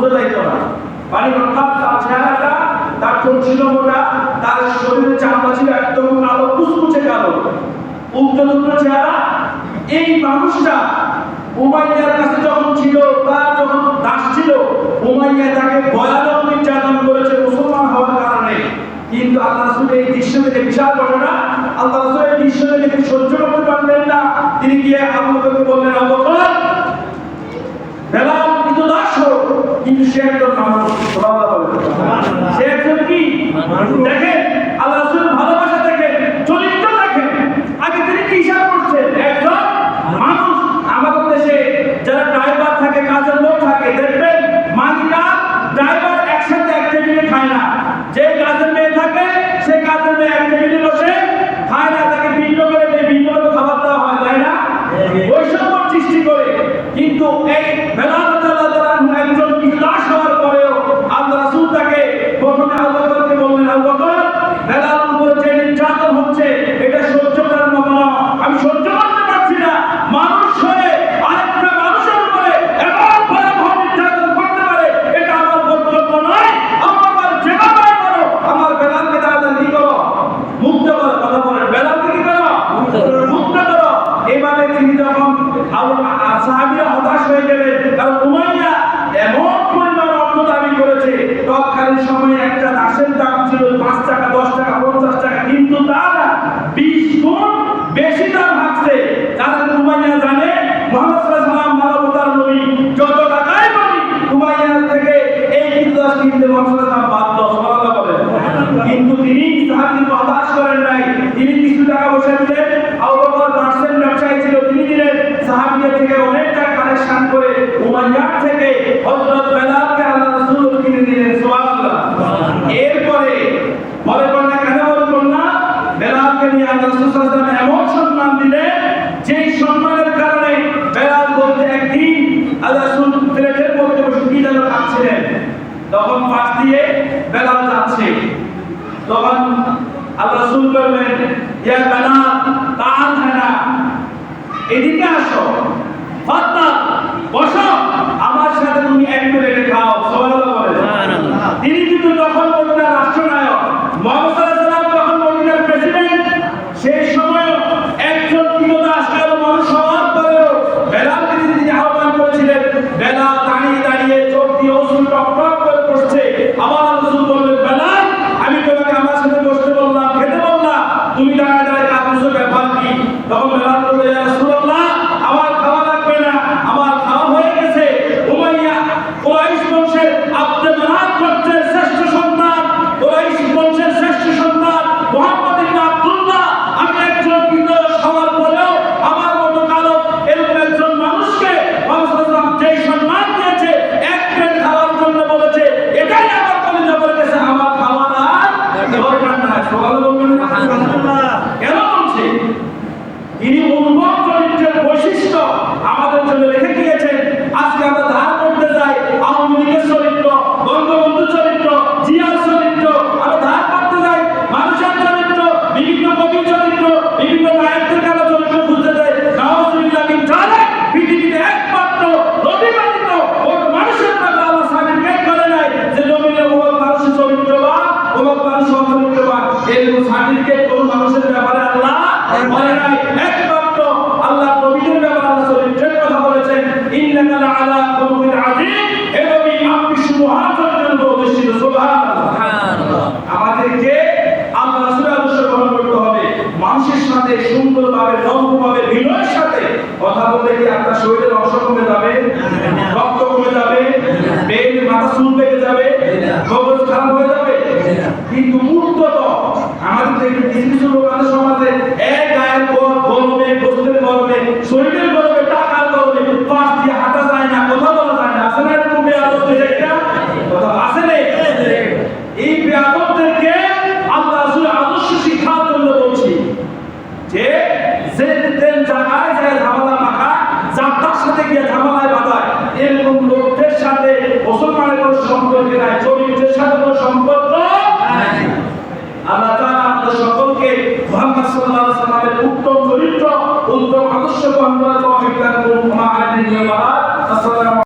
বোঝা যাইত না। পানি অর্থাৎ তার চেহারাটা, তার ঠোঁট ছিল মোটা, তার শরীরের চামড়া ছিল একদম কালো, কুচকুচে কালো, উল্টো চেহারা। এই মানুষটা উমাইয়ার কাছে যখন ছিল, তার যখন দাস ছিল, উমাইয়া তাকে ভয়ানক নির্যাতন করেছে মুসলমান হওয়ার কারণে। কিন্তু আল্লাহ রাসূল এই দৃশ্য দেখে, বিশাল ঘটনা, আল্লাহ রাসূল এই দৃশ্য দেখে সহ্য করতে পারলেন না। তিনি গিয়ে আবু বকরকে বললেন, আবু বকর, বেলাল কিন্তু দাস হোক, কিন্তু সে একজন মানুষ। সুবহানাল্লাহ। সে একজন কি মানুষ। দেখেন আল্লাহ রাসূল ভালোবাসা দেখেন, চরিত্র দেখেন। আগে তিনি কি হিসাব করছেন? একজন মানুষ। আমাদের দেশে যারা ড্রাইভার থাকে, কাজের লোক থাকে, দেখবেন মালিক আর ড্রাইভার একসাথে এক টেবিলে খায় না। যে কাজের মেয়ে থাকে, সে কাজের মেয়ে এক টেবিলে বসে খায় না, তাকে ভিন্ন করে খাবার দেওয়া হয়, তাই না? বৈষম্য সৃষ্টি করে। কিন্তু এই বেলাল রাদিয়াল্লাহু আনহু একজন দাস হওয়ার পরেও আল্লাহ রাসূল তাকে প্রথমে আবু বকরকে বললেন, আবু বকর, বেলালের উপর যে নির্যাতন হচ্ছে এটা সহ্য করার মতো না, আমি সহ্য করতে পারছি না। মানুষ হয়ে আরেকটা মানুষের উপরে এমন ভয়াবহ নির্যাতন করতে পারে, এটা আমার বক্তব্য নয়। আমার যেভাবে করো, আমার বেলালকে তাড়াতাড়ি কি করো, মুক্ত করো। কথা বলেন, বেলালকে কি করো, মুক্ত করো। এইভাবে তিনি যখন সাহাবীরা হতাশ হয়ে গেলেন, কারণ উমাইয়া এমন পরিমাণ অর্থ দাবি করেছে। তৎকালীন সময়ে একটা দাসের দাম ছিল 5 টাকা, 10 টাকা, 50 টাকা, কিন্তু তারা 20 গুণ বেশি দাম হাঁকছে। কারণ উমাইয়া জানে মুহাম্মদ সাল্লাল্লাহু আলাইহি ওয়াসাল্লাম মানবতার নবী, যত টাকাই বলি উমাইয়ার থেকে এই দাস কিনতে মুহাম্মদ সাল্লাল্লাহু আলাইহি ওয়াসাল্লাম বাধ্য। সুবহানাল্লাহ বলেন। কিন্তু তিনি সাহাবীকে হতাশ করেন নাই। তিনি কিছু টাকা বসে দিলেন। আবু বকর মার্চেন্ট ব্যবসায়ী ছিল, তিনি দিলেন। সাহাবীদের থেকে অনেক টাকা কালেকশন করে উমাইয়ার থেকে হযরত বেলালকে আল্লাহ রাসূল কিনে দিলেন। সুবহানাল্লাহ। এরপরে মনে করেন কেন বলবেন না, বেলালকে নিয়ে আল্লাহ রাসূল সাল্লাল্লাহু আলাইহি ওয়াসাল্লাম এমন সম্মান দিলেন, যেই সম্মানের কারণে বেলাল বলতে একদিন আল্লাহ রাসূল প্লেটের মধ্যে বসে কি যেন খাচ্ছিলেন। তখন পাশ দিয়ে বেলাল যাচ্ছে। তখন আল্লাহ রাসূল বললেন, ইয়া বেলাল, তাআল হানা, এদিকে আসো, ফাত্তা, বসো, আমার সাথে তুমি এক প্লেটে খাও। সুবহানাল্লাহ বলেন। সুবহানাল্লাহ। তিনি কিন্তু তখন মদিনার রাষ্ট্রনায়ক, মুহাম্মদ সাল্লাল্লাহু আলাইহি ওয়াসাল্লাম তখন মদিনার প্রেসিডেন্ট। সেই সময় একজন কিরদাস কালো মানুষ হওয়ার পরেও বেলালকে তিনি আহ্বান করেছিলেন। বেলাল দাঁড়িয়ে দাঁড়িয়ে চোখ দিয়ে অশ্রু টপটপ করে পড়ছে। আমার রাসূল বললেন, বেলাল, আমি তোমাকে আমার সাথে বসতে বললাম, খেতে বললাম, তুমি দাঁড়িয়ে দাঁড়িয়ে কাঁদছো, ব্যাপার কি? তখন বেলাল বলল, ইয়া রাসূলুল্লাহ, আমার খাওয়া লাগবে না, আমার খাওয়া হয়ে গেছে। উমাইয়া কুরাইশ বংশের আব্দে মানাত গোত্রের শ্রেষ্ঠ সন্তান, কুরাইশ বংশের শ্রেষ্ঠ সন্তান মুহাম্মদ ইবনে আব্দুল্লাহ। আমি একজন বিদ্রোহ হওয়ার পরেও আমার মতো কালো এরকম একজন মানুষকে মুহাম্মদ সাল্লাল্লাহু আলাইহি ওয়াসাল্লাম যেই সম্মান দিয়েছে, এক প্লেট খাওয়ার জন্য বলেছে, এটাই আমার কলিজা বলে গেছে, আমার খাওয়ার আর দরকার নাই। সুবহানাল্লাহ। কেন বলছে? তিনি অনুভব চরিত্রের বৈশিষ্ট্য আমাদের জন্য রেখে গিয়েছেন। আজকে আমরা ধার করতে যাই আওয়ামী লীগের চরিত্র, বঙ্গবন্ধু চরিত্র, জিয়ার চরিত্র, আমরা ধার করতে যাই মানুষের চরিত্র, বিভিন্ন কবির চরিত্র, বিভিন্ন নায়কদের কালো চরিত্র খুঁজতে যাই। নাউজুবিল্লাহ মিন যালিক। পৃথিবীতে একমাত্র নবী ব্যতীত ওর মানুষের ব্যাপারে আল্লাহ সার্টিফিকেট করে নাই যে নবীর ওর মানুষের চরিত্রবান, ওর মানুষ চরিত্রবান। এরকম সার্টিফিকেট কোন মানুষের ব্যাপারে আল্লাহ বলে নাই। একমাত্র আল্লাহ নবীদের ব্যাপারে আল্লাহ চরিত্রের কথা বলেছেন, ইন্নাকা লাআলা খুলুকিন আযীম। হে নবী, আপনি সুমহান চরিত্রের উপর অধিষ্ঠিত। সুবহানাল্লাহ। আমাদেরকে আল্লাহ রাসূলের আদর্শ গ্রহণ করতে হবে। মানুষের সাথে সুন্দরভাবে, নম্রভাবে, বিনয়ের সাথে কথা বলতে কি আপনার শরীরের অংশ কমে যাবে, রক্ত কমে যাবে, ব্রেন মাথা চুল পেকে যাবে, মগজ খারাপ হয়ে যাবে? কিন্তু মূর্খত আমাদের কিছু লোক আছে সমাজে, এক গায়ের পর গরমে, গোস্তের গরমে, শরীরের গরমে, টাকার গরমে পাশ দিয়ে হাঁটা যায় না, কথা বলা যায় না। আছে না এরকম বেয়াদব দেশে? একটা কথা আছে না? এই বেয়াদবদেরকে আল্লাহ রাসূলের আদর্শ শিক্ষার জন্য বলছি যে জায়গায় যায় ঝামেলা মাখা, যাত্রার সাথে গিয়ে ঝামেলায় বাঁধায়, এরকম লোকদের সাথে মুসলমানের কোনো সম্পর্ক নাই, চরিত্রের সাথে কোনো সম্পর্ক নাই। আল্লাহ তাআলা আমাদের সকলকে মুহাম্মদ সাল্লাল্লাহু আলাইহি ওয়াসাল্লামের উত্তম চরিত্র, উত্তম আদর্শ গ্রহণ করার তৌফিক দান করুন। আসসালামু